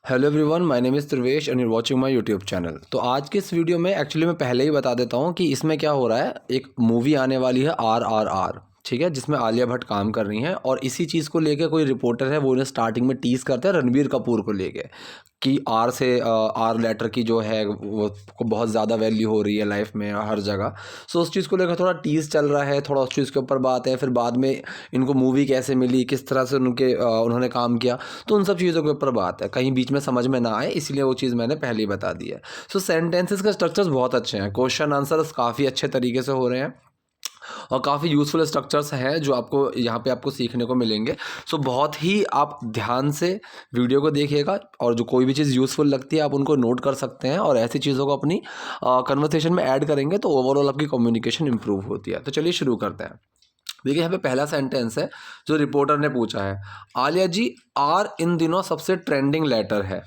Hello everyone, my name is Dhruvesh and you watching my YouTube channel. तो आज की इस वीडियो में एक्चुअली मैं पहले ही बता देता हूँ कि इसमें क्या हो रहा है। एक मूवी आने वाली है RRR, ठीक है, जिसमें आलिया भट्ट काम कर रही हैं और इसी चीज़ को लेके कोई रिपोर्टर है वो उन्हें स्टार्टिंग में टीज़ करते हैं रणबीर कपूर को लेके कि आर लेटर की जो है वो को बहुत ज़्यादा वैल्यू हो रही है लाइफ में हर जगह। सो उस चीज़ को लेकर थोड़ा टीज़ चल रहा है, थोड़ा उस चीज़ के ऊपर बात है। फिर बाद में इनको मूवी कैसे मिली, किस तरह से उन्होंने काम किया, तो उन सब चीज़ों के ऊपर बात है। कहीं बीच में समझ में ना आए इसलिए वो चीज़ मैंने पहले ही बता दी है। सो सेंटेंसेस के स्ट्रक्चर्स बहुत अच्छे हैं, क्वेश्चन आंसर्स काफ़ी अच्छे तरीके से हो रहे हैं और काफ़ी यूज़फुल स्ट्रक्चर्स हैं जो आपको यहाँ पे आपको सीखने को मिलेंगे। सो बहुत ही आप ध्यान से वीडियो को देखिएगा और जो कोई भी चीज़ यूज़फुल लगती है आप उनको नोट कर सकते हैं और ऐसी चीज़ों को अपनी कन्वर्सेशन में ऐड करेंगे तो ओवरऑल आपकी कम्युनिकेशन इंप्रूव होती है। तो चलिए शुरू करते हैं। देखिए यहाँ पे पहला सेंटेंस है जो रिपोर्टर ने पूछा है, आलिया जी आर इन दिनों सबसे ट्रेंडिंग लेटर है।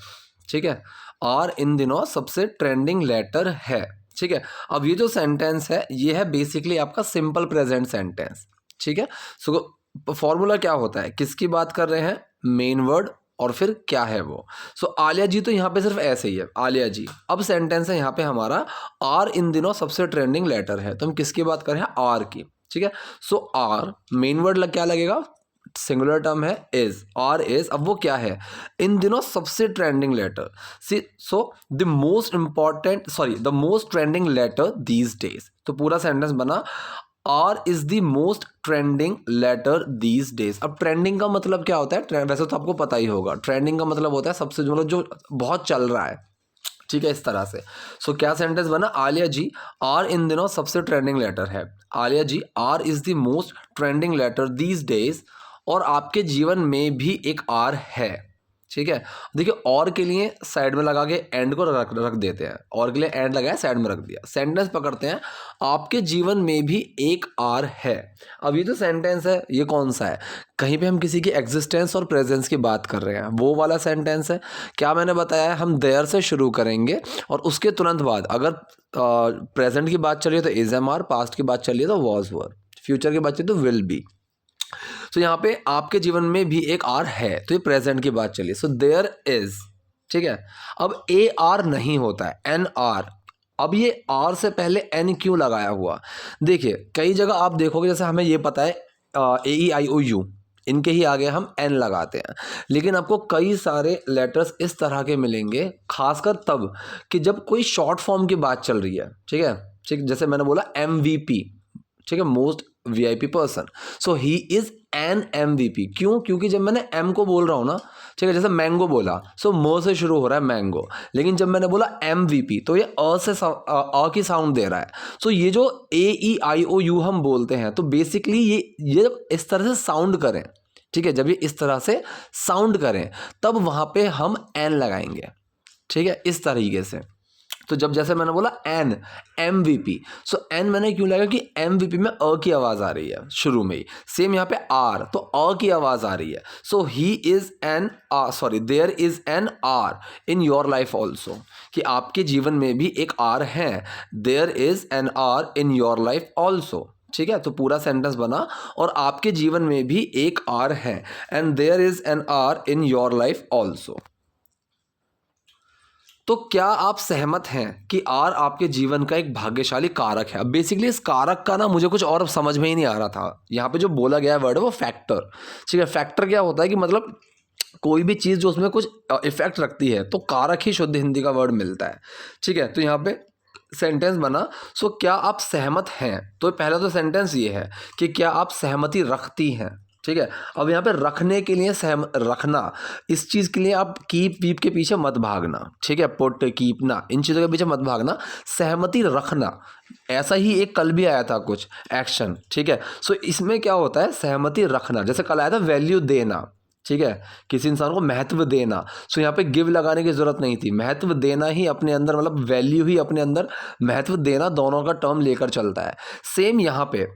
ठीक है, आर इन दिनों सबसे ट्रेंडिंग लेटर है। ठीक है, अब ये जो सेंटेंस है ये है बेसिकली आपका सिंपल प्रेजेंट सेंटेंस। ठीक है, सो फॉर्मूला क्या होता है, किसकी बात कर रहे हैं, मेन वर्ड और फिर क्या है वो। सो आलिया जी तो यहाँ पे सिर्फ ऐसे ही है, आलिया जी। अब सेंटेंस है यहाँ पे हमारा, आर इन दिनों सबसे ट्रेंडिंग लेटर है, तो हम किसकी बात कर रहे हैं, आर की। ठीक है, सो आर मेन वर्ड क्या लगेगा, सिंगुलर टर्म है इज, आर इज। अब वो क्या है, इन दिनों सबसे trending letter, see so the most important the most trending letter these days. तो पूरा सेंटेंस बना, R is the most trending letter these days. अब ट्रेंडिंग का मतलब क्या होता है, वैसे तो आपको पता ही होगा, ट्रेंडिंग का मतलब होता है सबसे मतलब जो बहुत चल रहा है। ठीक है, इस तरह से। सो क्या सेंटेंस बना, आलिया जी आर इन दिनों सबसे ट्रेंडिंग लेटर है, Alia ji R is the most trending letter these days. और आपके जीवन में भी एक आर है। ठीक है, देखिए और के लिए साइड में लगा के एंड को रख देते हैं, और के लिए एंड लगाया साइड में रख दिया, सेंटेंस पकड़ते हैं, आपके जीवन में भी एक आर है। अब ये जो सेंटेंस है ये कौन सा है, कहीं पे हम किसी की एग्जिस्टेंस और प्रेजेंस की बात कर रहे हैं, वो वाला सेंटेंस है। क्या मैंने बताया है, हम देयर से शुरू करेंगे और उसके तुरंत बाद अगर प्रेजेंट की बात चलिए तो इज एम आर, पास्ट की बात चलिए तो वॉज वर, फ्यूचर की बात चलिए तो विल बी। तो यहाँ पे आपके जीवन में भी एक आर है, तो ये प्रेजेंट की बात चलिए, सो देयर इज। ठीक है, अब ए आर नहीं होता है, एन आर। अब ये आर से पहले एन क्यों लगाया हुआ, देखिए कई जगह आप देखोगे, जैसे हमें ये पता है ए ई आई ओ यू, इनके ही आगे हम एन लगाते हैं, लेकिन आपको कई सारे लेटर्स इस तरह के मिलेंगे, खासकर तब कि जब कोई शॉर्ट फॉर्म की बात चल रही है। ठीक है, ठीक, जैसे मैंने बोला MVP, ठीक है, most VIP person, so he is N MVP। क्यों, क्योंकि जब मैंने एम को बोल रहा हूँ ना, ठीक है, जैसे मैंगो बोला, सो म से शुरू हो रहा है मैंगो, लेकिन जब मैंने बोला MVP तो ये अ की साउंड दे रहा है। सो ये जो AEIOU हम बोलते हैं, तो बेसिकली ये जब इस तरह से साउंड करें, ठीक है, जब ये इस तरह से साउंड करें तब वहां पे हम एन लगाएंगे। ठीक है, इस तरीके से। तो जब जैसे मैंने बोला एन MVP, सो एन मैंने क्यों लगा कि MVP में अ की आवाज़ आ रही है शुरू में ही, सेम यहाँ पे आर तो अ की आवाज़ आ रही है। So he is an there is an R in your life also, कि आपके जीवन में भी एक आर है, there is an R in your life also. ठीक है, तो पूरा सेंटेंस बना, और आपके जीवन में भी एक आर है, and there is an R in your life also. तो क्या आप सहमत हैं कि आर आपके जीवन का एक भाग्यशाली कारक है। अब बेसिकली इस कारक का ना मुझे कुछ और समझ में ही नहीं आ रहा था, यहाँ पे जो बोला गया है वर्ड है वो फैक्टर। ठीक है, फैक्टर क्या होता है कि मतलब कोई भी चीज़ जो उसमें कुछ इफेक्ट रखती है, तो कारक ही शुद्ध हिंदी का वर्ड मिलता है। ठीक है, तो यहाँ पे सेंटेंस बना, सो क्या आप सहमत हैं, तो पहला तो सेंटेंस ये है कि क्या आप सहमति रखती हैं। ठीक है, अब यहाँ पे रखने के लिए रखना, इस चीज़ के लिए आप कीप वीप के पीछे मत भागना। ठीक है, पुट कीप ना, इन चीज़ों के पीछे मत भागना, सहमति रखना। ऐसा ही एक कल भी आया था कुछ एक्शन। ठीक है, सो इसमें क्या होता है, सहमति रखना, जैसे कल आया था वैल्यू देना। ठीक है, किसी इंसान को महत्व देना, सो यहाँ पे गिव लगाने की जरूरत नहीं थी, महत्व देना ही अपने अंदर, मतलब वैल्यू ही अपने अंदर, महत्व देना, दोनों का टर्म लेकर चलता है। सेम यहाँ पे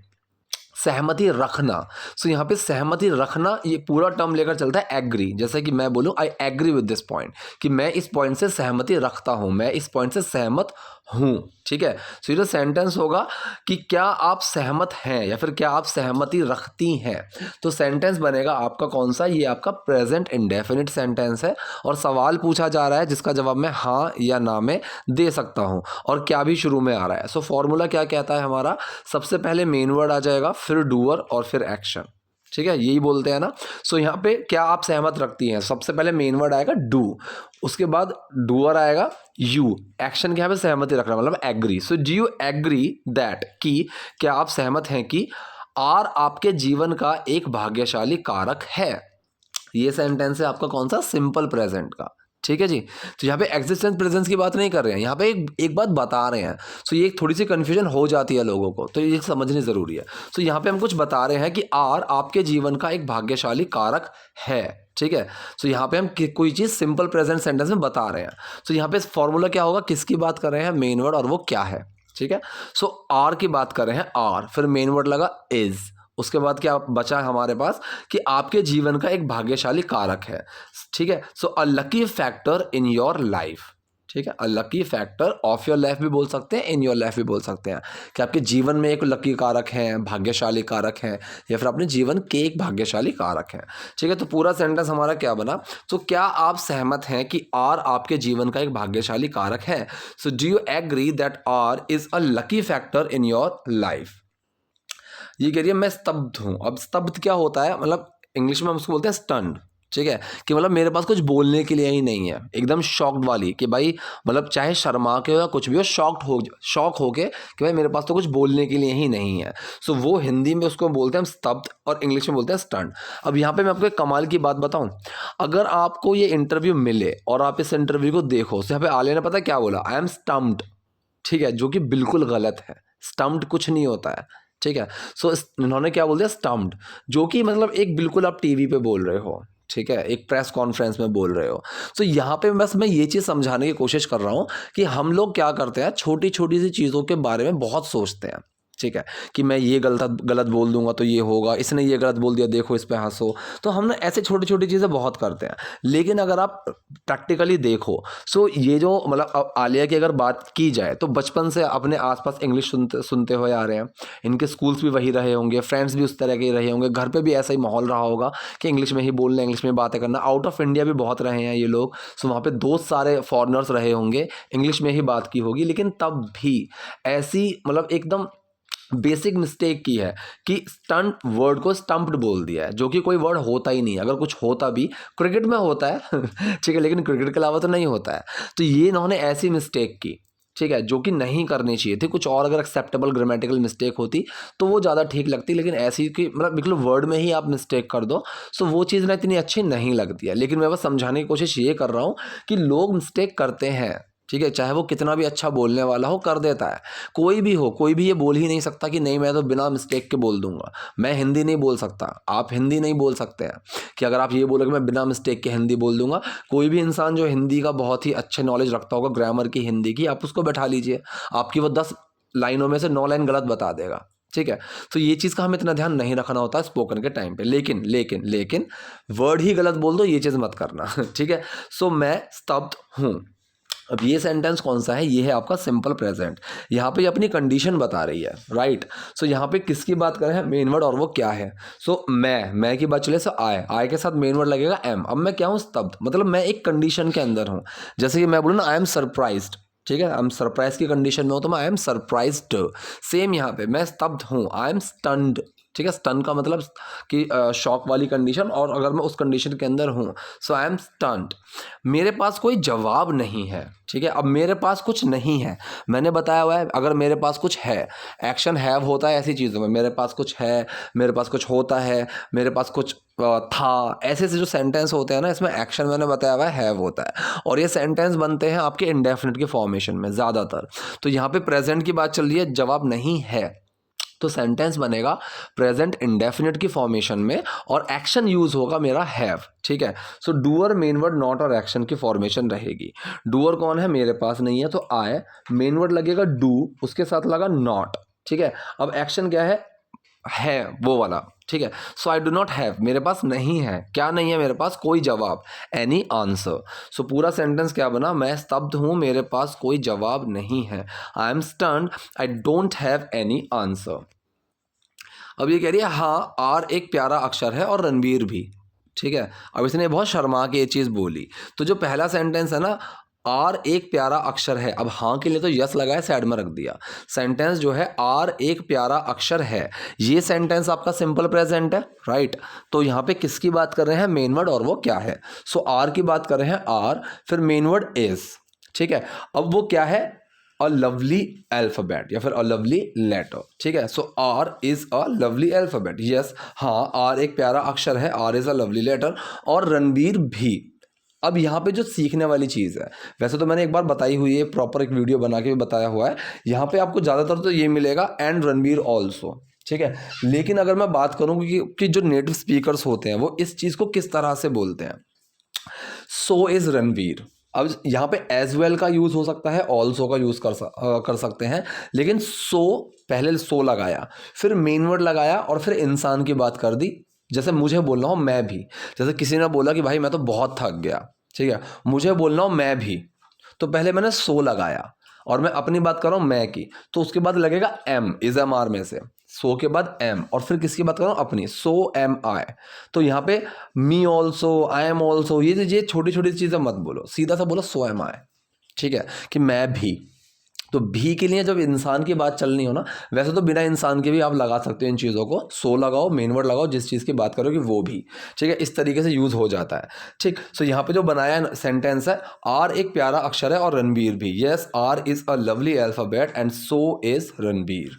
सहमति रखना, सो यहाँ पे सहमति रखना ये पूरा टर्म लेकर चलता है एग्री। जैसे कि मैं बोलूँ I agree with this point, कि मैं इस पॉइंट से सहमति रखता हूँ, मैं इस पॉइंट से सहमत हूँ, ठीक है। सो ये जो सेंटेंस होगा कि क्या आप सहमत हैं या फिर क्या आप सहमति रखती हैं, तो सेंटेंस बनेगा आपका कौन सा, ये आपका प्रेजेंट इंडेफिनिट सेंटेंस है और सवाल पूछा जा रहा है जिसका जवाब मैं हाँ या ना में दे सकता हूँ और क्या भी शुरू में आ रहा है। सो फॉर्मूला क्या कहता है हमारा, सबसे पहले मेन वर्ड आ जाएगा, फिर डूअर और फिर एक्शन, ठीक है, यही बोलते हैं ना। सो यहाँ पे क्या आप सहमत रखती हैं, सबसे पहले मेन वर्ड आएगा डू, उसके बाद डूअर आएगा यू, एक्शन के यहाँ पे सहमति रखना मतलब agree. So do you agree that कि क्या आप सहमत हैं कि आर आपके जीवन का एक भाग्यशाली कारक है। ये सेंटेंस है आपका कौन सा, सिंपल प्रेजेंट का, ठीक है जी। तो यहाँ पे एग्जिस्टेंस प्रेजेंस की बात नहीं कर रहे हैं, यहाँ पे एक बात बता रहे हैं। सो ये थोड़ी सी कन्फ्यूजन हो जाती है लोगों को, तो ये समझनी ज़रूरी है। सो यहाँ पे हम कुछ बता रहे हैं कि आर आपके जीवन का एक भाग्यशाली कारक है, ठीक है। सो यहाँ पे हम कोई चीज़ सिंपल प्रेजेंट सेंटेंस में बता रहे हैं। सो यहाँ पे फॉर्मूला क्या होगा, किसकी बात कर रहे हैं, मेन वर्ड, और वो क्या है, ठीक है। सो आर की बात कर रहे हैं, आर, फिर मेन वर्ड लगा इज, उसके बाद क्या बचा है हमारे पास कि आपके जीवन का एक भाग्यशाली कारक है, ठीक है। So a lucky factor in your life, ठीक है, a lucky factor of your life भी बोल सकते हैं, इन योर लाइफ भी बोल सकते हैं कि आपके जीवन में एक लकी कारक है, भाग्यशाली कारक है, या फिर अपने जीवन के एक भाग्यशाली कारक है, ठीक है। तो पूरा सेंटेंस हमारा क्या बना, तो क्या आप सहमत हैं कि आर आपके जीवन का एक भाग्यशाली कारक है। So do you agree that R is a lucky factor in your life. ये कह रही है मैं स्तब्ध हूँ। अब स्तब्ध क्या होता है, मतलब इंग्लिश में हम उसको बोलते हैं स्टन्ड, ठीक है, कि मतलब मेरे पास कुछ बोलने के लिए ही नहीं है, एकदम शॉक्ड वाली, कि भाई मतलब चाहे शर्मा के हो या कुछ भी हो, शॉक हो के कि भाई मेरे पास तो कुछ बोलने के लिए ही नहीं है। सो वो हिंदी में उसको बोलते हैं स्तब्ध और इंग्लिश में बोलते हैं स्टन्ड। अब यहाँ पे मैं आपको एक कमाल की बात बताऊँ, अगर आपको ये इंटरव्यू मिले और आप इस इंटरव्यू को देखो, तो यहाँ पे आलिया ने पता क्या बोला, आई एम स्टम्प्ड, ठीक है, जो कि बिल्कुल गलत है। स्टम्प्ड कुछ नहीं होता है, ठीक है। सो इन्होंने क्या बोल दिया, स्टम्प्ड, जो कि मतलब एक बिल्कुल आप टीवी पे बोल रहे हो, ठीक है, एक प्रेस कॉन्फ्रेंस में बोल रहे हो। तो यहाँ पे बस मैं ये चीज़ समझाने की कोशिश कर रहा हूँ कि हम लोग क्या करते हैं, छोटी छोटी सी चीज़ों के बारे में बहुत सोचते हैं, ठीक है, कि मैं ये गलत बोल दूंगा तो ये होगा, इसने ये गलत बोल दिया, देखो इस पे हंसो। तो हम ना ऐसे छोटी छोटी चीज़ें बहुत करते हैं, लेकिन अगर आप प्रैक्टिकली देखो, सो ये जो मतलब अब आलिया की अगर बात की जाए तो बचपन से अपने आसपास इंग्लिश सुनते हुए आ रहे हैं, इनके स्कूल्स भी वही रहे होंगे, फ्रेंड्स भी उस तरह के ही रहे होंगे, घर पे भी ऐसा ही माहौल रहा होगा कि इंग्लिश में ही बोलना, इंग्लिश में बातें करना। आउट ऑफ इंडिया भी बहुत रहे हैं ये लोग, सो वहाँ पे दोस्त सारे फॉरेनर्स रहे होंगे, इंग्लिश में ही बात की होगी, लेकिन तब भी ऐसी मतलब एकदम बेसिक मिस्टेक की है कि स्टंट वर्ड को स्टंप्ड बोल दिया है, जो कि कोई वर्ड होता ही नहीं। अगर कुछ होता भी क्रिकेट में होता है ठीक है, लेकिन क्रिकेट के अलावा तो नहीं होता है। तो ये इन्होंने ऐसी मिस्टेक की, ठीक है, जो कि नहीं करनी चाहिए थी। कुछ और अगर एक्सेप्टेबल ग्रामेटिकल मिस्टेक होती तो वो ज़्यादा ठीक लगती, लेकिन ऐसी कि मतलब बिल्कुल वर्ड में ही आप मिस्टेक कर दो, सो वो चीज़ ना इतनी अच्छी नहीं लगती है। लेकिन मैं बस समझाने की कोशिश ये कर रहा हूँ कि लोग मिस्टेक करते हैं, ठीक है, चाहे वो कितना भी अच्छा बोलने वाला हो, कर देता है। कोई भी हो, कोई भी ये बोल ही नहीं सकता कि नहीं मैं तो बिना मिस्टेक के बोल दूंगा। मैं हिंदी नहीं बोल सकता, आप हिंदी नहीं बोल सकते हैं कि अगर आप ये बोलोगे मैं बिना मिस्टेक के हिंदी बोल दूंगा। कोई भी इंसान जो हिंदी का बहुत ही अच्छे नॉलेज रखता होगा, ग्रामर की, हिंदी की, आप उसको बैठा लीजिए, आपकी वो 10 लाइनों में से 9 लाइन गलत बता देगा, ठीक है। तो ये चीज़ का हमें इतना ध्यान नहीं रखना होता है स्पोकन के टाइम पे। लेकिन लेकिन लेकिन वर्ड ही गलत बोल दो, ये चीज़ मत करना ठीक है। सो मैं स्तब्ध हूँ। अब ये सेंटेंस कौन सा है, ये है आपका सिंपल प्रेजेंट। यहाँ पे अपनी कंडीशन बता रही है, राइट। सो यहाँ पे किसकी बात कर रहे हैं, मेन वर्ड, और वो क्या है। सो मैं की बात चले, सो आई के साथ मेन वर्ड लगेगा एम। अब मैं क्या हूँ, स्तब्ध, मतलब मैं एक कंडीशन के अंदर हूँ। जैसे कि मैं बोलूँ ना आई एम सरप्राइज्ड, ठीक है, आई एम सरप्राइज की कंडीशन में हो तो मैं आई एम सरप्राइज्ड। सेम यहाँ पे मैं स्तब्ध हूँ, आई एम स्टन्ड, ठीक है। स्टन का मतलब कि शॉक वाली कंडीशन, और अगर मैं उस कंडीशन के अंदर हूँ, सो आई एम स्टन्ड। मेरे पास कोई जवाब नहीं है, ठीक है। अब मेरे पास कुछ नहीं है, मैंने बताया हुआ है, अगर मेरे पास कुछ है, एक्शन हैव होता है ऐसी चीज़ों में, मेरे पास कुछ है, मेरे पास कुछ होता है, मेरे पास कुछ था, ऐसे जो सेंटेंस होते हैं ना, इसमें एक्शन मैंने बताया हुआ है हैव होता है, और ये सेंटेंस बनते हैं आपके इंडेफिनिट के फॉर्मेशन में ज़्यादातर। तो यहाँ पे प्रेजेंट की बात चल रही है, जवाब नहीं है, तो सेंटेंस बनेगा प्रेजेंट इंडेफिनिट की फॉर्मेशन में, और एक्शन यूज होगा मेरा हैव, ठीक है। So doer, main word, not और एक्शन की फॉर्मेशन रहेगी। डूअर कौन है, मेरे पास नहीं है, तो आई, मेन वर्ड लगेगा डू, उसके साथ लगा नॉट, ठीक है। अब एक्शन क्या है वो वाला, ठीक है। So I do not have, मेरे पास नहीं है, क्या नहीं है मेरे पास, कोई जवाब, एनी आंसर। सो पूरा सेंटेंस क्या बना, मैं स्तब्ध हूँ, मेरे पास कोई जवाब नहीं है। I am stunned, I don't have any answer. अब ये कह रही है हाँ आर एक प्यारा अक्षर है और रणबीर भी, ठीक है। अब इसने बहुत शर्मा के ये चीज़ बोली, तो जो पहला सेंटेंस है ना, आर एक प्यारा अक्षर है, अब हाँ के लिए तो यस लगाया, साइड में रख दिया। सेंटेंस जो है आर एक प्यारा अक्षर है, ये सेंटेंस आपका सिंपल प्रेजेंट है, राइट। तो यहाँ पे किसकी बात कर रहे हैं, मेन वर्ड, और वो क्या है, सो आर की बात कर रहे हैं, आर, फिर मेन वर्ड इज, ठीक है। अब वो क्या है, अ लवली अल्फाबेट या फिर अ लवली लेटर, ठीक है। So R is a lovely alphabet, yes, हाँ आर एक प्यारा अक्षर है, R is a lovely letter, और रणबीर भी। अब यहाँ पे जो सीखने वाली चीज़ है, वैसे तो मैंने एक बार बताई हुई है, प्रॉपर एक वीडियो बना के भी बताया हुआ है, यहाँ पे आपको ज़्यादातर तो ये मिलेगा एंड रणबीर ऑल्सो, ठीक है। लेकिन अगर मैं बात करूँ कि जो नेटिव स्पीकर्स होते हैं वो इस चीज़ को किस तरह से बोलते हैं, सो इज रणबीर। अब यहाँ पे एज वेल का यूज़ हो सकता है, ऑल्सो का यूज़ कर सकते हैं, लेकिन सो, पहले सो लगाया, फिर मेन वर्ड लगाया, और फिर इंसान की बात कर दी। जैसे मुझे बोल रहा हूँ मैं भी, जैसे किसी ने बोला कि भाई मैं तो बहुत थक गया, ठीक है, मुझे बोल रहा हूँ मैं भी, तो पहले मैंने सो लगाया, और मैं अपनी बात कर रहा हूँ मैं की, तो उसके बाद लगेगा एम, इज एम आर में से, सो के बाद एम, और फिर किसकी बात कर रहा हूँ, अपनी, सो एम आई। तो यहाँ पे me also, I am also, ये छोटी छोटी चीज़ें मत बोलो, सीधा सा बोलो सो एम आई, ठीक है, कि मैं भी। तो भी के लिए जब इंसान की बात चलनी हो ना, वैसे तो बिना इंसान के भी आप लगा सकते हो इन चीज़ों को, सो लगाओ, मेन वर्ड लगाओ, जिस चीज़ की बात करो कि वो भी, ठीक है, इस तरीके से यूज़ हो जाता है, ठीक। सो यहाँ पे जो बनाया सेंटेंस है, आर एक प्यारा अक्षर है और रणबीर भी, yes R is a lovely alphabet and so is Ranbir.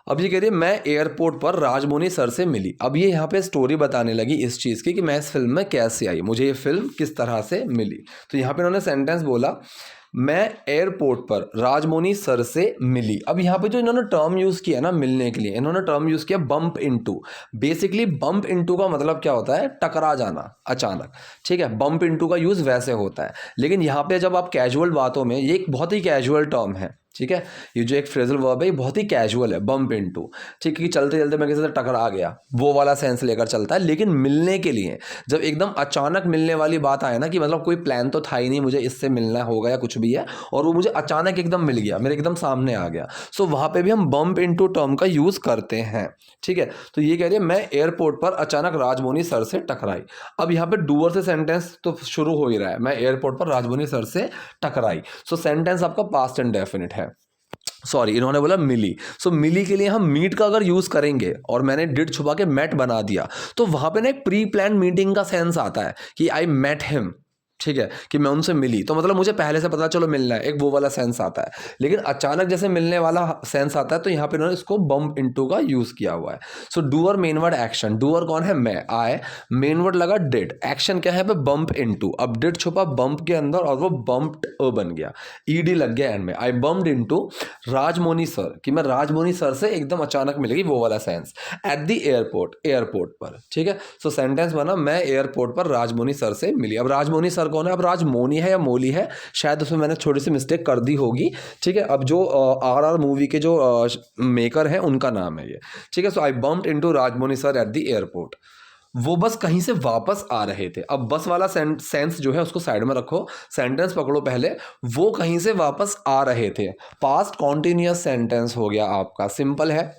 अब ये कह रही है मैं एयरपोर्ट पर राजमौनी सर से मिली। अब ये यहाँ पे स्टोरी बताने लगी इस चीज़ की कि मैं इस फिल्म में कैसे आई, मुझे ये फिल्म किस तरह से मिली। तो यहाँ पे इन्होंने सेंटेंस बोला, मैं एयरपोर्ट पर राजमौनी सर से मिली। अब यहाँ पे जो इन्होंने टर्म यूज़ किया ना मिलने के लिए, इन्होंने टर्म यूज़ किया bump into. Basically bump into का मतलब क्या होता है, टकरा जाना अचानक, ठीक है, बम्प इनटू का यूज़ वैसे होता है। लेकिन यहाँ पे जब आप कैजुअल बातों में, ये एक बहुत ही कैजुअल टर्म है, ठीक है, ये जो एक फ्रेजल वर्ब है ये बहुत ही कैजुअल है, बम्प इनटू, ठीक है, कि चलते चलते मैं किसी से टकरा गया, वो वाला सेंस लेकर चलता है। लेकिन मिलने के लिए जब एकदम अचानक मिलने वाली बात आए ना, कि मतलब कोई प्लान तो था ही नहीं, मुझे इससे मिलना होगा या कुछ भी है, और वो मुझे अचानक एकदम मिल गया, मेरे एकदम सामने आ गया, सो वहाँ पे भी हम बम्प इनटू टर्म का यूज़ करते हैं, ठीक है। तो ये कह रही है मैं एयरपोर्ट पर अचानक राजमौनी सर से टकराई। अब यहाँ पे डूअर से सेंटेंस तो शुरू हो ही रहा है, मैं एयरपोर्ट पर राजमौनी सर से टकराई, सो सेंटेंस आपका पास्ट एंड डेफिनिट है। सॉरी, इन्होंने बोला मिली, सो मिली के लिए हम मीट का अगर यूज करेंगे और मैंने डिड छुपा के मेट बना दिया, तो वहां पे ना एक प्री प्लान मीटिंग का सेंस आता है कि आई मेट हिम, ठीक है, कि मैं उनसे मिली, तो मतलब मुझे पहले से पता चलो मिलना है, एक वो वाला सेंस आता है। लेकिन अचानक जैसे मिलने वाला सेंस आता है, तो यहाँ पे इन्होंने इसको बम्प इनटू का यूज किया हुआ है। So doer main word action, doer कौन है, मैं, आई, मेन वर्ड लगा डिड, एक्शन क्या है, बम्प इनटू, अब डिड छुपा बम्प के अंदर और वो बम्प्ड बन गया, ईडी लग गया एंड में, आई बम्प्ड इनटू राजमौनी सर, कि मैं राजमौनी सर से एकदम अचानक मिलेगी, वो वाला sense, eight the airport, airport पर, ठीक है। सो सेंटेंस बना मैं एयरपोर्ट पर राजमौनी सर से मिली। अब राजमौनी सर कौन है, अब राजमौनी है या मोली है, शायद उसमें मैंने छोटी सी मिस्टेक कर दी होगी, ठीक है। अब जो आर मूवी के जो मेकर हैं उनका नाम है ये, ठीक है। So I bumped into Rajamouli sir at the airport. वो बस कहीं से वापस आ रहे थे, अब बस वाला सेंस जो है उसको साइड में रखो, सेंटेंस पकड़ो पहले, वो कहीं से वापस आ रहे थे, पास्ट कॉन्टिन्यूअस सेंटेंस हो गया आपका, सिंपल है।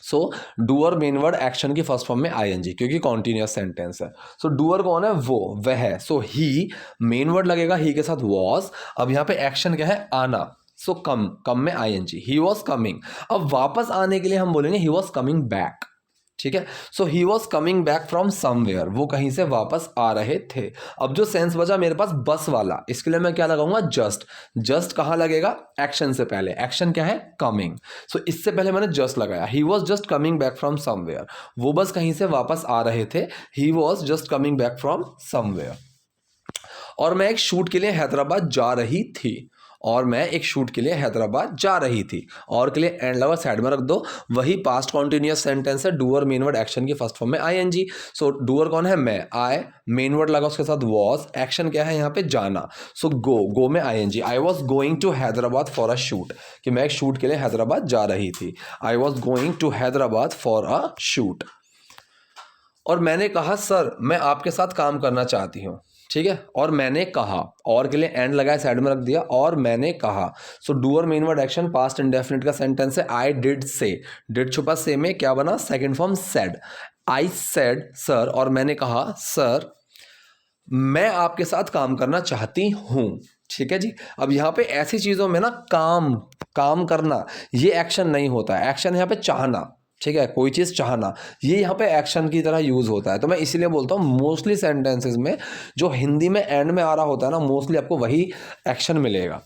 So doer main word action की फर्स्ट फॉर्म में आईएनजी, क्योंकि कॉन्टिन्यूअस सेंटेंस है। सो डूअर कौन है, वो, वह, सो ही, मेन वर्ड लगेगा ही के साथ वॉज। अब यहाँ पे एक्शन क्या है, आना, सो कम, कम में आईएनजी, ही वॉज कमिंग। अब वापस आने के लिए हम बोलेंगे ही वॉज कमिंग बैक, ठीक है। So he was coming back from somewhere, वो कहीं से वापस आ रहे थे। अब जो सेंस बचा मेरे पास बस वाला, इसके लिए मैं क्या लगाऊंगा, जस्ट। जस्ट कहाँ लगेगा, एक्शन से पहले, एक्शन क्या है, कमिंग, सो इससे पहले मैंने जस्ट लगाया, he was just coming back from somewhere, वो बस कहीं से वापस आ रहे थे, he was just coming back from somewhere. और मैं एक शूट के लिए हैदराबाद जा रही थी। और मैं एक शूट के लिए हैदराबाद जा रही थी। और के लिए एंड लगा साइड में रख दो, वही पास्ट कॉन्टिन्यूअस सेंटेंस है, डूअर मेन वर्ड एक्शन की फर्स्ट फॉर्म में आईएनजी। सो डूअर कौन है, मैं, आई, मेन वर्ड लगा उसके साथ वॉज, एक्शन क्या है यहाँ पे, जाना। सो गो में ING. I was going to Hyderabad for a shoot, कि मैं एक शूट के लिए हैदराबाद जा रही थी। I was going to Hyderabad for a shoot. और मैंने कहा सर मैं आपके साथ काम करना चाहती हूँ, ठीक है। और मैंने कहा, और के लिए एंड लगाया साइड में रख दिया, और मैंने कहा। So doer main word action past indefinite का सेंटेंस है। आई डिड से, डिड छुपा से में क्या बना, सेकंड फॉर्म सेड। आई सेड सर, और मैंने कहा सर मैं आपके साथ काम करना चाहती हूँ, ठीक है जी। अब यहाँ पे ऐसी चीज़ों में ना काम करना ये एक्शन नहीं होता है, एक्शन यहाँ पे चाहना, ठीक है, कोई चीज़ चाहना, ये यहाँ पे एक्शन की तरह यूज़ होता है। तो मैं इसीलिए बोलता हूँ मोस्टली सेंटेंसेस में जो हिंदी में एंड में आ रहा होता है ना, मोस्टली आपको वही एक्शन मिलेगा,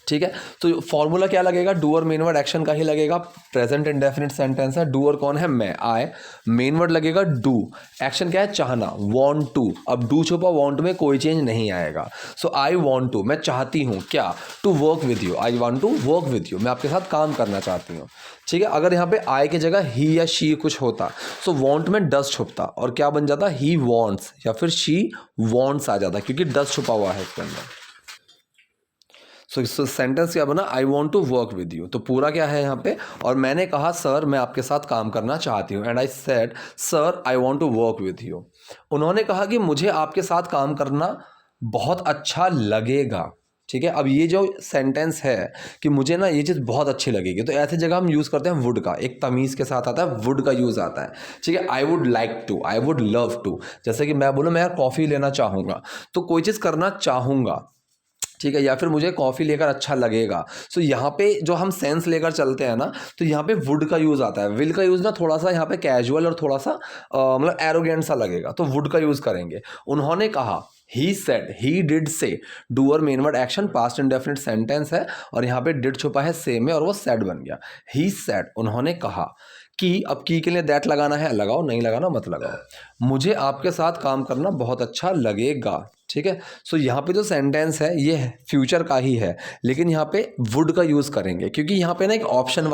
ठीक है। तो फॉर्मूला क्या लगेगा, डूअर मेन वर्ड एक्शन का ही लगेगा। प्रेजेंट इंडेफिनिट सेंटेंस है, डूअर कौन है, मैं, आई, मेन वर्ड लगेगा डू, एक्शन क्या है, चाहना, वांट टू। अब डू छुपा वांट में कोई चेंज नहीं आएगा। सो आई वांट टू, मैं चाहती हूँ क्या, to work with you, I want to work with you, मैं आपके साथ काम करना चाहती हूँ, ठीक है। अगर यहाँ पे आई की जगह ही या शी कुछ होता, सो वांट में डस छुपता और क्या बन जाता, ही वांट्स, या फिर शी वांट्स आ जाता, क्योंकि डस छुपा हुआ है इसके अंदर। सो सेंटेंस क्या बना, I want to work with you. तो पूरा क्या है यहाँ पे, और मैंने कहा सर मैं आपके साथ काम करना चाहती हूँ, and I said sir I want to work with you. उन्होंने कहा कि मुझे आपके साथ काम करना बहुत अच्छा लगेगा, ठीक है। अब ये जो सेंटेंस है कि मुझे ना ये चीज़ बहुत अच्छी लगेगी, तो ऐसी जगह हम यूज़ करते हैं वुड का, एक तमीज़ के साथ आता है, वुड का यूज़ आता है, ठीक है। I would like to, I would love to, जैसे कि मैं बोलूँ मैं यार कॉफ़ी लेना चाहूँगा, तो कोई चीज़ करना चाहूँगा, ठीक है, या फिर मुझे कॉफ़ी लेकर अच्छा लगेगा। सो यहाँ पे जो हम सेंस लेकर चलते हैं ना, तो यहाँ पे वुड का यूज़ आता है। विल का यूज़ ना थोड़ा सा यहाँ पे कैजुअल और थोड़ा सा मतलब एरोगेंट सा लगेगा, तो वुड का यूज़ करेंगे। उन्होंने कहा, ही सेड, ही डिड से, doer main word action past indefinite sentence है, और यहाँ पे डिड छुपा है से में और वो सेड बन गया। ही सेड, उन्होंने कहा कि, अब की के लिए दैट लगाना है लगाओ, नहीं लगाना मत लगाओ। मुझे आपके साथ काम करना बहुत अच्छा लगेगा, ठीक है। सो यहाँ पे जो सेंटेंस है ये फ्यूचर का ही है, लेकिन यहाँ पे वुड का यूज़ करेंगे, क्योंकि यहाँ पे ना एक ऑप्शन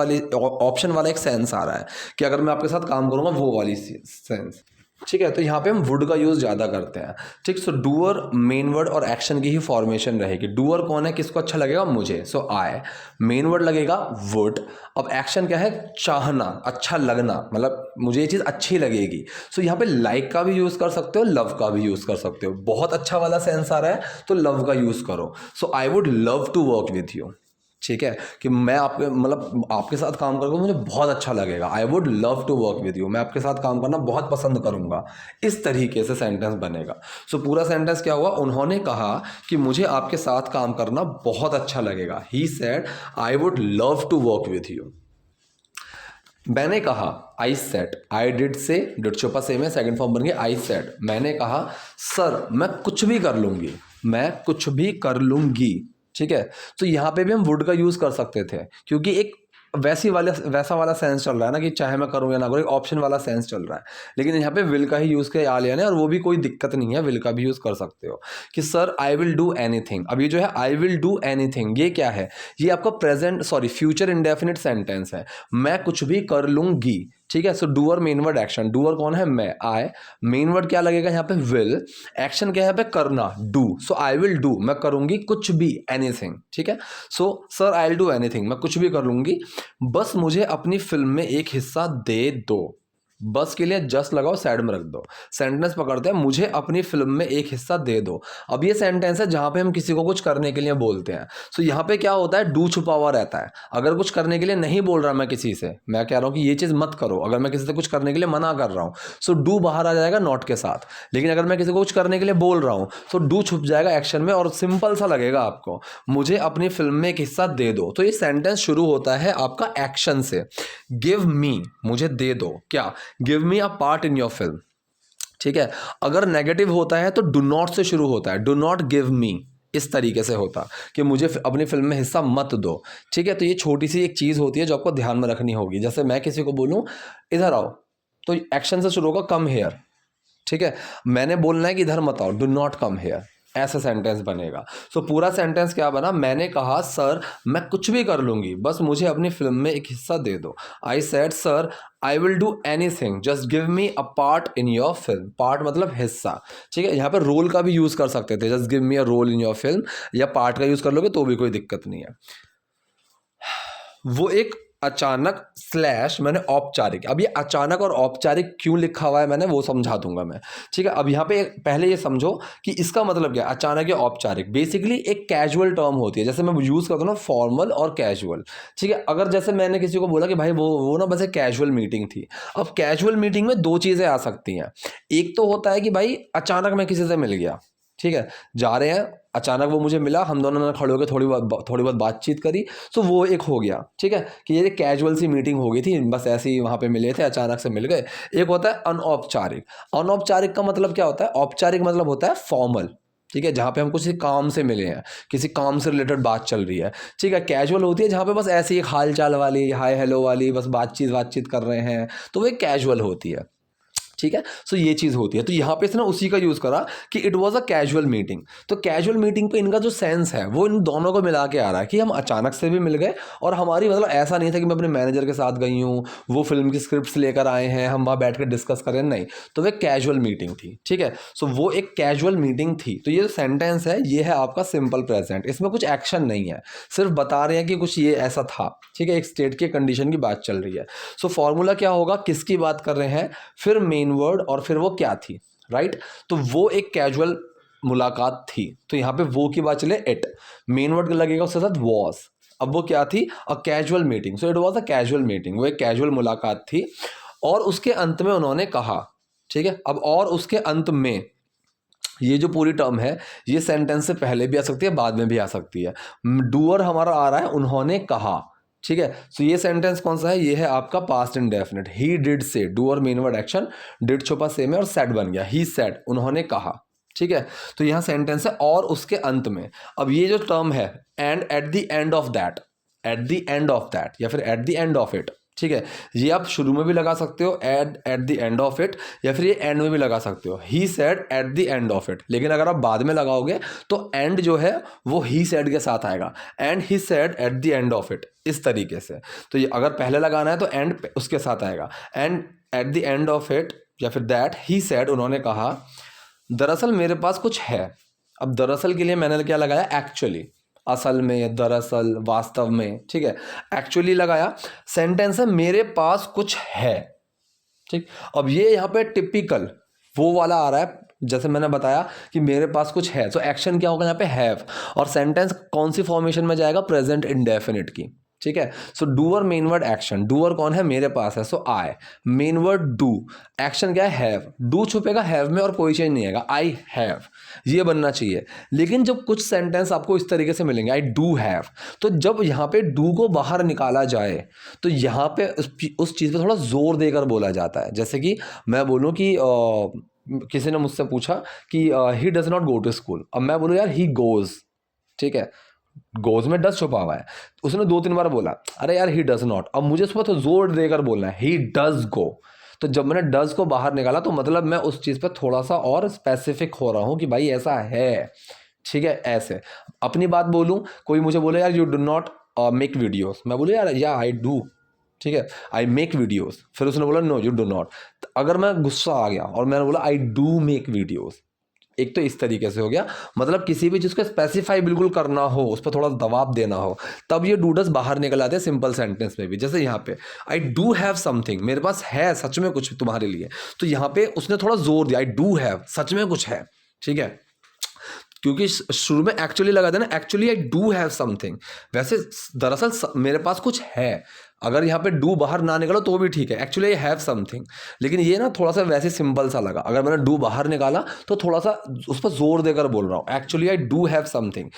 वाला एक सेंस आ रहा है कि अगर मैं आपके साथ काम करूँगा वो वाली सेंस, ठीक है। तो यहाँ पे हम वुड का यूज़ ज़्यादा करते हैं, ठीक। सो डूअर मेन वर्ड और एक्शन की ही फॉर्मेशन रहेगी। डूअर कौन है, किसको अच्छा लगेगा, मुझे, सो आई, मेन वर्ड लगेगा वुड, अब एक्शन क्या है, चाहना, अच्छा लगना, मतलब मुझे ये चीज़ अच्छी लगेगी। सो यहाँ पे लाइक का भी यूज़ कर सकते हो, लव का भी यूज़ कर सकते हो। बहुत अच्छा वाला सेंस आ रहा है तो लव का यूज़ करो। So I would love to work with you, ठीक है, कि मैं आपके मतलब आपके साथ काम करके मुझे बहुत अच्छा लगेगा। I would love to work with you, मैं आपके साथ काम करना बहुत पसंद करूंगा। इस तरीके से सेंटेंस बनेगा। सो पूरा सेंटेंस क्या हुआ, उन्होंने कहा कि मुझे आपके साथ काम करना बहुत अच्छा लगेगा। He said I would love to work with you. मैंने कहा, I said, I did say, did छुपा से में सेकंड फॉर्म बन गया आई सेड। मैंने कहा सर मैं कुछ भी कर लूंगी, मैं कुछ भी कर लूंगी, ठीक है। तो यहाँ पे भी हम वुड का यूज़ कर सकते थे, क्योंकि एक वैसा वाला सेंस चल रहा है ना कि चाहे मैं करूँ या ना करूँ, एक ऑप्शन वाला सेंस चल रहा है। लेकिन यहाँ पे विल का ही यूज़ किया आ लिया ने, और वो भी कोई दिक्कत नहीं है, विल का भी यूज़ कर सकते हो कि sir I will do anything. अब ये जो है आई विल डू एनीथिंग, ये क्या है, ये आपका फ्यूचर इंडेफिनिट सेंटेंस है, मैं कुछ भी कर लूँगी, ठीक है। So doer main word action, doer कौन है, मैं, आई, मेन वर्ड क्या लगेगा यहाँ पे, विल, एक्शन क्या है यहाँ पे, करना, do. So I will do, मैं करूंगी कुछ भी, एनीथिंग, ठीक है। So sir I will do anything, मैं कुछ भी कर लूंगी, बस मुझे अपनी फिल्म में एक हिस्सा दे दो। बस के लिए जस्ट लगाओ, साइड में रख दो। सेंटेंस पकड़ते हैं, मुझे अपनी फिल्म में एक हिस्सा दे दो। अब ये सेंटेंस है जहां पे हम किसी को कुछ करने के लिए बोलते हैं। सो यहाँ पे क्या होता है, डू छुपा हुआ रहता है। अगर कुछ करने के लिए नहीं बोल रहा मैं किसी से, मैं कह रहा हूँ कि ये चीज़ मत करो, अगर मैं किसी से कुछ करने के लिए मना कर रहा हूँ, सो डू बाहर आ जाएगा नॉट के साथ। लेकिन अगर मैं किसी को कुछ करने के लिए बोल रहा हूँ, तो डू छुप जाएगा एक्शन में, और सिंपल सा लगेगा आपको, मुझे अपनी फिल्म में एक हिस्सा दे दो। तो ये सेंटेंस शुरू होता है आपका एक्शन से, गिव मी, मुझे दे दो, क्या, give me a part in your film, ठीक है। अगर नेगेटिव होता है तो डू नॉट से शुरू होता है, डू नॉट गिव मी, इस तरीके से होता कि मुझे अपनी फिल्म में हिस्सा मत दो, ठीक है। तो ये छोटी सी एक चीज़ होती है जो आपको ध्यान में रखनी होगी। जैसे मैं किसी को बोलूँ इधर आओ, तो एक्शन से शुरू होगा कम हेयर, ठीक है। मैंने बोलना है कि इधर मत आओ, डू नॉट कम हेयर, ऐसा सेंटेंस बनेगा। सो पूरा सेंटेंस क्या बना, मैंने कहा सर मैं कुछ भी कर लूँगी, बस मुझे अपनी फिल्म में एक हिस्सा दे दो। आई said sir I will do anything, just give me a part in your film. Part मतलब हिस्सा, ठीक है। यहाँ पे रोल का भी यूज़ कर सकते थे, just give me a role in your film, या पार्ट का यूज़ कर लोगे तो भी कोई दिक्कत नहीं है। वो एक अचानक स्लैश मैंने औपचारिक, अब ये अचानक और औपचारिक क्यों लिखा हुआ है मैंने वो समझा दूंगा मैं, ठीक है। अब यहाँ पे पहले ये समझो कि इसका मतलब क्या है, अचानक या औपचारिक बेसिकली एक कैजुअल टर्म होती है। जैसे मैं यूज़ करता हूँ ना फॉर्मल और कैजुअल, ठीक है। अगर जैसे मैंने किसी को बोला कि भाई वो ना बस एक कैजुअल मीटिंग थी। अब कैजुअल मीटिंग में दो चीज़ें आ सकती हैं। एक तो होता है कि भाई अचानक मैं किसी से मिल गया, ठीक है, जा रहे हैं, अचानक वो मुझे मिला, हम दोनों ने खड़े होकर थोड़ी बहुत बातचीत करी, तो वो एक हो गया, ठीक है, कि ये कैजुअल सी मीटिंग हो गई थी, बस ऐसे ही वहाँ पे मिले थे, अचानक से मिल गए। एक होता है अनौपचारिक। अनौपचारिक का मतलब क्या होता है, औपचारिक मतलब होता है फॉर्मल, ठीक है, जहाँ पे हम किसी काम से मिले हैं, किसी काम से रिलेटेड बात चल रही है, ठीक है। कैजुअल होती है जहाँ पे बस ऐसे ही हाल चाल वाली, हाय हेलो वाली, बस बातचीत कर रहे हैं, तो वो एक कैजुअल होती है, ठीक है। सो ये चीज़ होती है। तो यहाँ पे इसने उसी का यूज़ करा कि it was a casual meeting. तो कैजुअल मीटिंग पे इनका जो सेंस है वो इन दोनों को मिला के आ रहा है कि हम अचानक से भी मिल गए, और हमारी मतलब ऐसा नहीं था कि मैं अपने मैनेजर के साथ गई हूँ, वो फिल्म की स्क्रिप्ट्स लेकर आए हैं, हम वहाँ बैठ कर डिस्कस करें, नहीं। तो वो कैजुअल मीटिंग थी, ठीक है। सो वो एक कैजुअल मीटिंग थी। तो ये जो सेंटेंस है ये है आपका सिंपल प्रेजेंट, इसमें कुछ एक्शन नहीं है, सिर्फ बता रहे हैं कि कुछ ये ऐसा था, ठीक है, एक स्टेट की कंडीशन की बात चल रही है। सो फॉर्मूला क्या होगा, किसकी बात कर रहे हैं, फिर मेन वर्ड, और फिर वो क्या थी, राइट। तो वो एक कैजुअल मुलाकात थी, तो यहाँ पे वो की बात चले इट, मेन वर्ड लगेगा उसके साथ वॉज। अब वो क्या थी, a casual meeting. So it was a casual meeting, वो एक कैजुअल मुलाकात थी। और उसके अंत में उन्होंने कहा, ठीक है। अब और उसके अंत में, ये जो पूरी टर्म है ये सेंटेंस से पहले भी आ सकती है, बाद में भी आ सकती है। डूअर हमारा आ रहा है, उन्होंने कहा, ठीक है। सो ये सेंटेंस कौन सा है, ये है आपका पास्ट इंडेफिनिट। ही डिड से, doer main word action, did छुपा से में और सेड बन गया, ही सेड, उन्होंने कहा, ठीक है। तो यहाँ सेंटेंस है और उसके अंत में। अब ये जो टर्म है and at the end of that, at the end of that या फिर at the end of it, ठीक है। ये आप शुरू में भी लगा सकते हो at the end of it, या फिर ये एंड में भी लगा सकते हो, he said at the end of it. लेकिन अगर आप बाद में लगाओगे तो एंड जो है वो ही सेड के साथ आएगा, and he said at the end of it, इस तरीके से। तो ये अगर पहले लगाना है तो एंड उसके साथ आएगा, and at the end of it या फिर दैट ही सेड, उन्होंने कहा दरअसल मेरे पास कुछ है। अब दरअसल के लिए मैंने क्या लगाया, एक्चुअली, असल में, दरअसल, वास्तव में, ठीक है। एक्चुअली लगाया, सेंटेंस है मेरे पास कुछ है, ठीक। अब ये यहाँ पे टिपिकल वो वाला आ रहा है, जैसे मैंने बताया कि मेरे पास कुछ है, तो एक्शन क्या होगा यहाँ पे, हैव। और सेंटेंस कौन सी फॉर्मेशन में जाएगा, प्रेजेंट इंडेफिनिट की, ठीक है। So doer main word action, doer कौन है, मेरे पास है, so I, main word do, action क्या है, हैव, डू छुपेगा हैव में और कोई चेंज नहीं आएगा, आई हैव, ये बनना चाहिए। लेकिन जब कुछ सेंटेंस आपको इस तरीके से मिलेंगे, आई डू हैव, तो जब यहाँ पे डू को बाहर निकाला जाए तो यहाँ पे उस चीज़ पे थोड़ा जोर देकर बोला जाता है। जैसे कि मैं बोलूँ कि किसी ने मुझसे पूछा कि he does not go to school, अब मैं बोलूँ यार ही गोज, ठीक है, गोज में डज छुपा हुआ है, उसने 2-3 बार बोला, अरे यार ही डज नॉट, अब मुझे उसमें तो जोर देकर बोलना है, ही डज गो। तो जब मैंने डज को बाहर निकाला तो मतलब मैं उस चीज़ पे थोड़ा सा और स्पेसिफिक हो रहा हूँ कि भाई ऐसा है, ठीक है। ऐसे अपनी बात बोलूँ, कोई मुझे बोले यार you do not make videos, मैं बोलूँ यार या आई डू, ठीक है, आई मेक वीडियोस, फिर उसने बोला नो यू डू नॉट। अगर मैं गुस्सा आ गया और मैंने बोला आई डू मेक वीडियोस, एक तो इस तरीके से हो गया, मतलब किसी भी चीज़ को स्पेसिफाई बिल्कुल करना हो, उस पर थोड़ा दबाव देना हो, तब ये डूडस बाहर निकल आते हैं सिंपल सेंटेंस में भी। जैसे यहाँ पे आई डू हैव समथिंग, मेरे पास है सच में कुछ तुम्हारे लिए, तो यहाँ पे उसने थोड़ा जोर दिया, आई डू हैव, सच में कुछ है, ठीक है। क्योंकि शुरू में एक्चुअली लगा था ना, actually I do have something, वैसे दरअसल मेरे पास कुछ है। अगर यहाँ पे डू बाहर ना निकालो तो भी ठीक है, एक्चुअली आई हैव समथिंग, लेकिन ये ना थोड़ा सा वैसे सिंपल सा लगा। अगर मैंने डू बाहर निकाला तो थोड़ा सा उस पर जोर देकर बोल रहा हूँ, actually I do have something,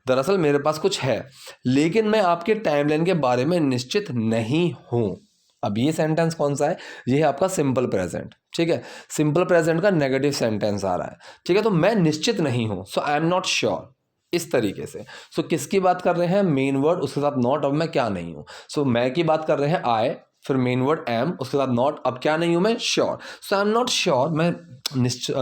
दरअसल मेरे पास कुछ है, लेकिन मैं आपके टाइमलाइन के बारे में निश्चित नहीं हूँ। अब ये सेंटेंस कौन सा है, ये है आपका सिंपल प्रेजेंट, ठीक है। सिंपल प्रेजेंट का नेगेटिव सेंटेंस आ रहा है, ठीक है। तो मैं निश्चित नहीं हूँ, सो आई एम नॉट श्योर, इस तरीके से। सो किसकी बात कर रहे हैं, मेन वर्ड, उसके साथ नॉट, अब मैं क्या नहीं हूँ, सो मैं की बात कर रहे हैं आई, फिर मेन वर्ड एम, उसके बाद नॉट। अब क्या नहीं हूं मैं? Sure. So I am not sure, मैं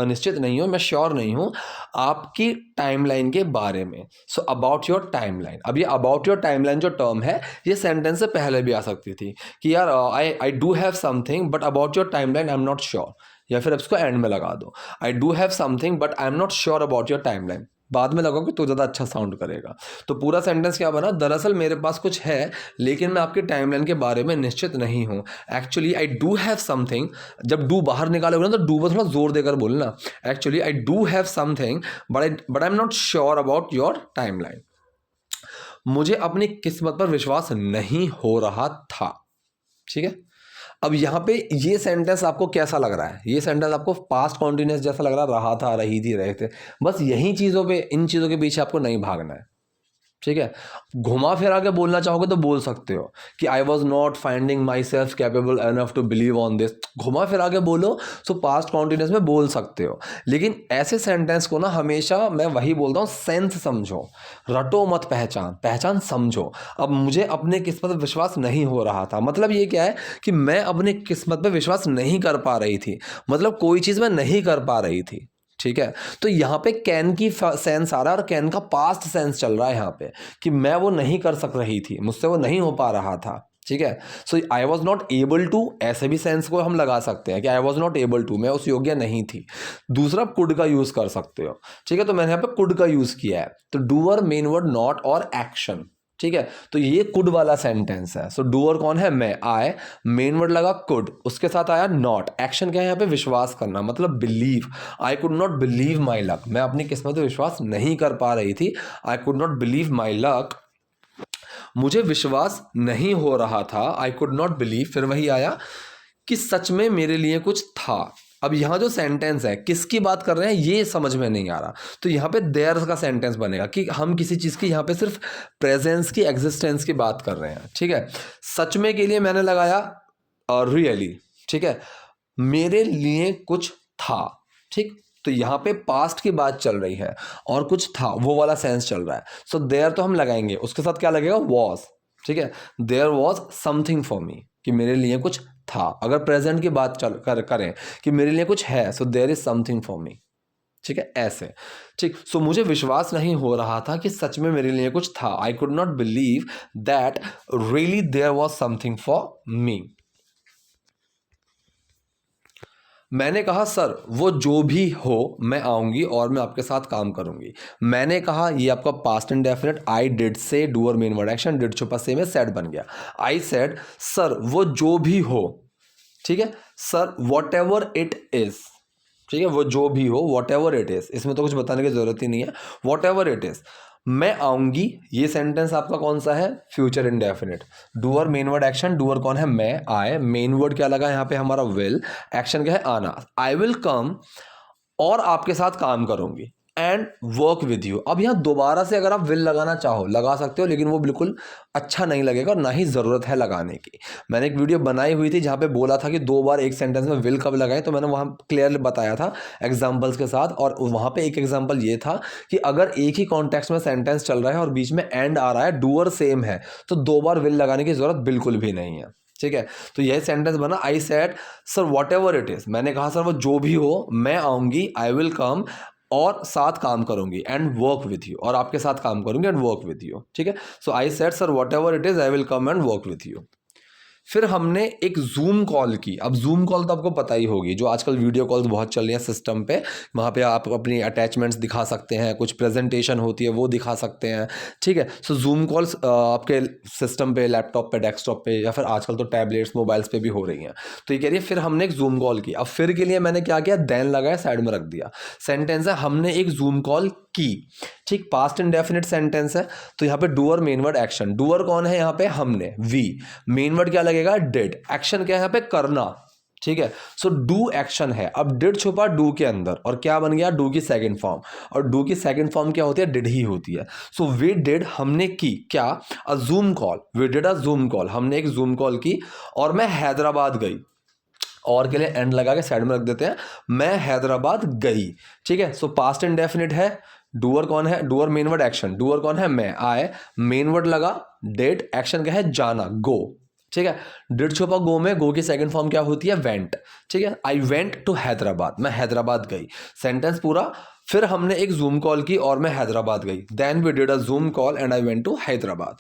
निश्चित नहीं हूं, मैं श्योर नहीं हूं आपकी टाइमलाइन के बारे में। So about your timeline. अब ये अबाउट योर टाइमलाइन जो टर्म है ये सेंटेंस से पहले भी आ सकती थी कि यार I do have something but about your timeline I am not sure, या फिर इसको एंड में लगा दो, I do have something but I am not sure about your timeline. बाद में लगाओगे तो ज़्यादा अच्छा साउंड करेगा। तो पूरा सेंटेंस क्या बना? दरअसल मेरे पास कुछ है लेकिन मैं आपकी टाइमलाइन के बारे में निश्चित नहीं हूँ। Actually I do have something, जब डू बाहर निकालोगे ना तो डू को थोड़ा जोर देकर बोलना। Actually I do have something but I am not sure about your timeline. मुझे अपनी किस्मत पर विश्वास नहीं हो रहा था। ठीक है, अब यहाँ पे ये सेंटेंस आपको कैसा लग रहा है? ये सेंटेंस आपको पास्ट कॉन्टिन्यूअस जैसा लग रहा था, रही थी, रहे थे। बस यही चीज़ों पे, इन चीज़ों के पीछे आपको नहीं भागना है। ठीक है, घुमा फिरा के बोलना चाहोगे तो बोल सकते हो कि I was not finding my self capable enough to believe on this. घुमा फिरा के बोलो तो पास्ट कॉन्टिन्यूअस में बोल सकते हो। लेकिन ऐसे सेंटेंस को ना हमेशा मैं वही बोलता हूँ, सेंस समझो, रटो मत, पहचान समझो। अब मुझे अपने किस्मत पर विश्वास नहीं हो रहा था, मतलब ये क्या है कि मैं अपने किस्मत पर विश्वास नहीं कर पा रही थी, मतलब कोई चीज़ मैं नहीं कर पा रही थी। ठीक है, तो यहाँ पे कैन की सेंस आ रहा है और कैन का पास्ट सेंस चल रहा है यहाँ पे कि मैं वो नहीं कर सक रही थी, मुझसे वो नहीं हो पा रहा था। ठीक है, so I was not able to, ऐसे भी सेंस को हम लगा सकते हैं कि I was not able to, मैं उस योग्य नहीं थी। दूसरा कुड का यूज कर सकते हो। ठीक है, तो मैंने यहाँ पे कुड का यूज किया है। तो डूअर, मेन वर्ड नॉट और एक्शन। ठीक है, तो ये कुड वाला सेंटेंस है। सो डूअर कौन है? मैं, आई, मेन वर्ड लगा कुड, उसके साथ आया नॉट। एक्शन क्या है यहाँ पे? विश्वास करना, मतलब believe. I could not believe my luck, मैं अपनी किस्मत पे विश्वास नहीं कर पा रही थी। आई could not believe my luck, मुझे विश्वास नहीं हो रहा था। आई कुड नॉट बिलीव, फिर वही आया कि सच में मेरे लिए कुछ था। अब यहाँ जो सेंटेंस है किसकी बात कर रहे हैं ये समझ में नहीं आ रहा, तो यहाँ पे देयर का सेंटेंस बनेगा कि हम किसी चीज़ की यहाँ पे सिर्फ प्रेजेंस की, एग्जिस्टेंस की बात कर रहे हैं। ठीक है, सच में के लिए मैंने लगाया रियली। ठीक है, मेरे लिए कुछ था। ठीक, तो यहाँ पे पास्ट की बात चल रही है और कुछ था, वो वाला सेंस चल रहा है। सो देयर तो हम लगाएंगे, उसके साथ क्या लगेगा? वॉज। ठीक है, there was something for me, कि मेरे लिए कुछ था। अगर प्रेजेंट की बात करें कि मेरे लिए कुछ है, so there is something for me. ठीक है, ऐसे। ठीक, सो मुझे विश्वास नहीं हो रहा था कि सच में मेरे लिए कुछ था। I could not believe that really there was something for me. मैंने कहा सर वो जो भी हो मैं आऊँगी और मैं आपके साथ काम करूँगी। मैंने कहा, ये आपका पास्ट इंडेफिनिट, आई डिड से, doer main word action, did छुपा से में सेड बन गया। आई सेड सर वो जो भी हो। ठीक है, sir whatever it is. ठीक है, वो जो भी हो, वॉट एवर इट इज़, इसमें तो कुछ बताने की ज़रूरत ही नहीं है। वॉट एवर इट इज़, मैं आऊँगी, ये सेंटेंस आपका कौन सा है? Future indefinite. Doer main word action, doer कौन है? मैं, आए, मेन वर्ड क्या लगा यहाँ पे हमारा? विल। एक्शन क्या है? आना। आई विल कम और आपके साथ काम करूँगी, एंड वर्क विद यू। अब यहाँ दोबारा से अगर आप विल लगाना चाहो लगा सकते हो, लेकिन वो बिल्कुल अच्छा नहीं लगेगा और ना ही ज़रूरत है लगाने की। मैंने एक वीडियो बनाई हुई थी जहाँ पे बोला था कि 2 बार एक सेंटेंस में विल कब लगाएं, तो मैंने वहाँ क्लियरली बताया था एग्जाम्पल्स के साथ। और वहाँ पे एक एग्जाम्पल ये था कि अगर एक ही कॉन्टेक्स्ट में सेंटेंस चल रहा है और बीच में एंड आ रहा है, डूअर सेम है, तो 2 बार विल लगाने की ज़रूरत बिल्कुल भी नहीं है। ठीक है, तो यह सेंटेंस बना, आई said sir whatever it is, मैंने कहा सर वो जो भी हो मैं आऊँगी, आई विल कम और साथ काम करूंगी, एंड वर्क विथ यू, और आपके साथ काम करूंगी एंड वर्क विथ यू। ठीक है, so I said sir whatever it is I will come and work with you. फिर हमने एक जूम कॉल की। अब जूम कॉल तो आपको पता ही होगी, जो आजकल वीडियो कॉल्स बहुत चल रही हैं सिस्टम पे, वहाँ पे आप अपनी अटैचमेंट्स दिखा सकते हैं, कुछ प्रेजेंटेशन होती है वो दिखा सकते हैं। ठीक है, सो जूम कॉल्स आपके सिस्टम पे, लैपटॉप पे, डेस्कटॉप पे, या फिर आजकल तो टैबलेट्स, मोबाइल्स पे भी हो रही हैं। तो ये कह रही है फिर हमने एक जूम कॉल की। अब फिर के लिए मैंने क्या किया? देन लगाया, साइड में रख दिया। सेंटेंस है हमने एक जूम कॉल की। ठीक, पास्ट इंडेफिनिट सेंटेंस है, तो यहाँ पे doer main word action, doer कौन है यहाँ पे? हमने, वी, मेन वर्ड क्या लगेगा? डिड, एक्शन क्या है यहाँ पे? करना। ठीक है, सो डू एक्शन है। अब डिड छुपा डू के अंदर और क्या बन गया? डू की सेकंड फॉर्म, और डू की सेकंड फॉर्म क्या होती है? डिड ही होती है। सो वी डिड, हमने की क्या? A Zoom call, we did a Zoom call, हमने एक जूम कॉल की। और मैं हैदराबाद गई, और के लिए एंड लगा के साइड में रख देते हैं, मैं हैदराबाद गई। ठीक है, सो पास्ट इंडेफिनिट है, डूअर कौन है? Doer main word action, doer कौन है? मैं, आए, मेन वर्ड लगा, डेट, एक्शन क्या है? जाना, गो। ठीक है। डिड छुपा गो में गो की सेकंड फॉर्म क्या होती है? वेंट। ठीक है, आई वेंट टू हैदराबाद, मैं हैदराबाद गई, सेंटेंस पूरा। फिर हमने एक जूम कॉल की और मैं हैदराबाद गई, then we did a Zoom call and I went to Hyderabad.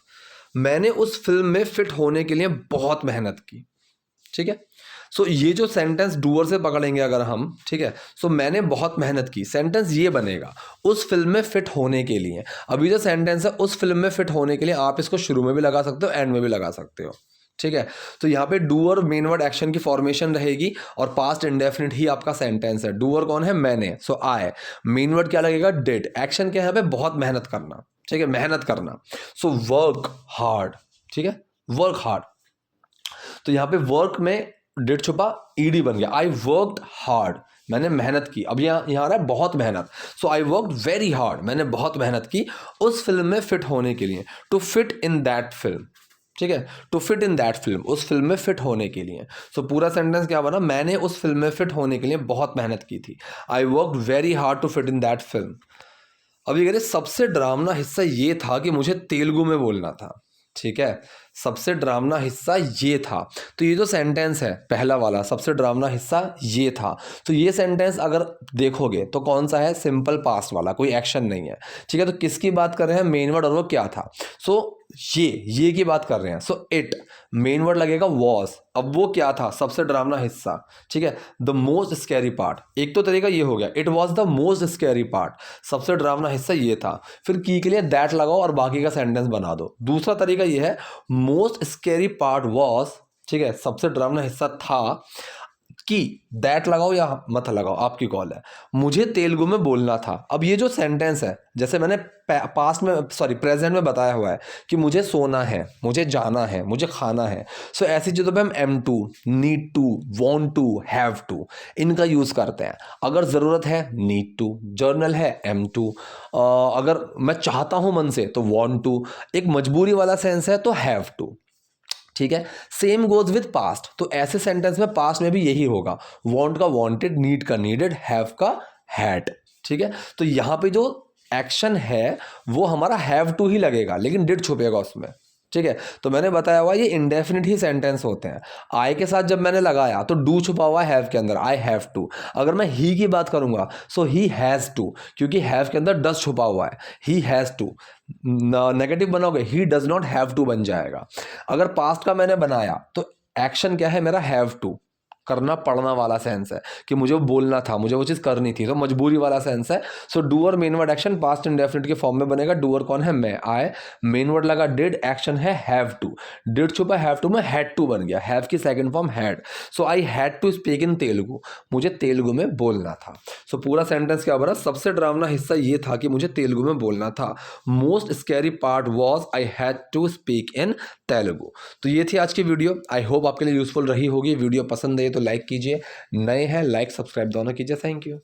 मैंने उस फिल्म में फिट होने के लिए बहुत मेहनत की। ठीक है, सो ये जो सेंटेंस डूअर से पकड़ेंगे अगर हम, ठीक है, सो मैंने बहुत मेहनत की, सेंटेंस ये बनेगा उस फिल्म में फिट होने के लिए। अभी जो सेंटेंस है उस फिल्म में फिट होने के लिए, आप इसको शुरू में भी लगा सकते हो, एंड में भी लगा सकते हो। ठीक है, तो यहाँ पे डूअर मेन वर्ड एक्शन की फॉर्मेशन रहेगी और पास्ट इंडेफिनिट ही आपका सेंटेंस है। डूअर कौन है? मैंने, सो आई। मेन वर्ड क्या लगेगा? डिड। एक्शन क्या है यहाँ पे? बहुत मेहनत करना। ठीक है, मेहनत करना, सो वर्क हार्ड। ठीक है, वर्क हार्ड। तो यहाँ पे वर्क में डिड छुपा, ईडी बन गया, आई वर्कड हार्ड, मैंने मेहनत की। अब यहाँ आ रहा है बहुत मेहनत, सो आई वर्कड वेरी हार्ड, मैंने बहुत मेहनत की उस फिल्म में फिट होने के लिए, to fit in that film. ठीक है, to fit in that film, उस फिल्म में फिट होने के लिए। सो पूरा सेंटेंस क्या बना? मैंने उस फिल्म में फिट होने के लिए बहुत मेहनत की थी, I worked very hard to fit in that film. अब ये कह रहे सबसे डरावना हिस्सा ये था कि मुझे तेलुगु में बोलना था। ठीक है, सबसे डरावना हिस्सा ये था। तो ये जो सेंटेंस है पहला वाला, सबसे डरावना हिस्सा ये था, तो ये सेंटेंस अगर देखोगे तो कौन सा है? सिंपल पास्ट वाला, कोई एक्शन नहीं है। ठीक है, तो किसकी बात कर रहे हैं? मेन वर्ड, और वो क्या था? सो ये की बात कर रहे हैं। सो इट, मेन वर्ड लगेगा वॉज। अब वो क्या था? सबसे डरावना हिस्सा। ठीक है, द मोस्ट स्कैरी पार्ट। एक तो तरीका ये हो गया, it was the most scary part, सबसे डरावना हिस्सा ये था। फिर की के लिए दैट लगाओ और बाकी का सेंटेंस बना दो। दूसरा तरीका ये है, मोस्ट स्कैरी पार्ट वॉज, ठीक है, सबसे डरावना हिस्सा था, कि दैट लगाओ या मत लगाओ, आपकी कॉल है, मुझे तेलुगु में बोलना था। अब ये जो सेंटेंस है, जैसे मैंने पास्ट में, सॉरी प्रेजेंट में बताया हुआ है कि मुझे सोना है, मुझे जाना है, मुझे खाना है। सो ऐसी चीज़ों पे हम am to, need to, want to, have to, इनका यूज़ करते हैं। अगर ज़रूरत है नीड टू, जर्नल है एम टू, अगर मैं चाहता हूँ मन से तो वॉन्ट टू, एक मजबूरी वाला सेंस है तो हैव टू। ठीक है, सेम गोज विद पास्ट। तो ऐसे सेंटेंस में पास्ट में भी यही होगा, वांट का वांटेड, नीड का नीडेड, हैव का हैड। ठीक है, तो यहाँ पे जो एक्शन है वो हमारा हैव टू ही लगेगा, लेकिन डिड छुपेगा उसमें। ठीक है, तो मैंने बताया हुआ ये इंडेफिनिट ही सेंटेंस होते हैं। आई के साथ जब मैंने लगाया तो डू छुपा हुआ है हैव के अंदर, आई हैव टू। अगर मैं ही की बात करूंगा सो ही हैज़ टू, क्योंकि हैव के अंदर डज छुपा हुआ है, ही हैज़ टू। नेगेटिव बनाओगे he does not have to बन जाएगा। अगर पास्ट का मैंने बनाया तो एक्शन क्या है मेरा? हैव टू, करना पड़ना वाला सेंस है कि मुझे वो बोलना था, मुझे वो चीज़ करनी थी, तो मजबूरी वाला सेंस है। So doer main word action past indefinite के फॉर्म में बनेगा। डूअर कौन है? मैं, आई। मेन वर्ड लगा डिड, एक्शन है हैव टू, डिड छुपा हैव टू में हैड टू बन गया, हैव की second form had. So I had to speak in Telugu, मुझे तेलुगु में बोलना था। सो पूरा सेंटेंस क्या बना? सबसे डरावना हिस्सा ये था कि मुझे तेलुगु में बोलना था। Most scary part was I had to speak in Telugu. तो ये थी आज की वीडियो, आई होप आपके लिए यूजफुल रही होगी। वीडियो पसंद है तो लाइक कीजिए, नए हैं लाइक सब्सक्राइब दोनों कीजिए। Thank you.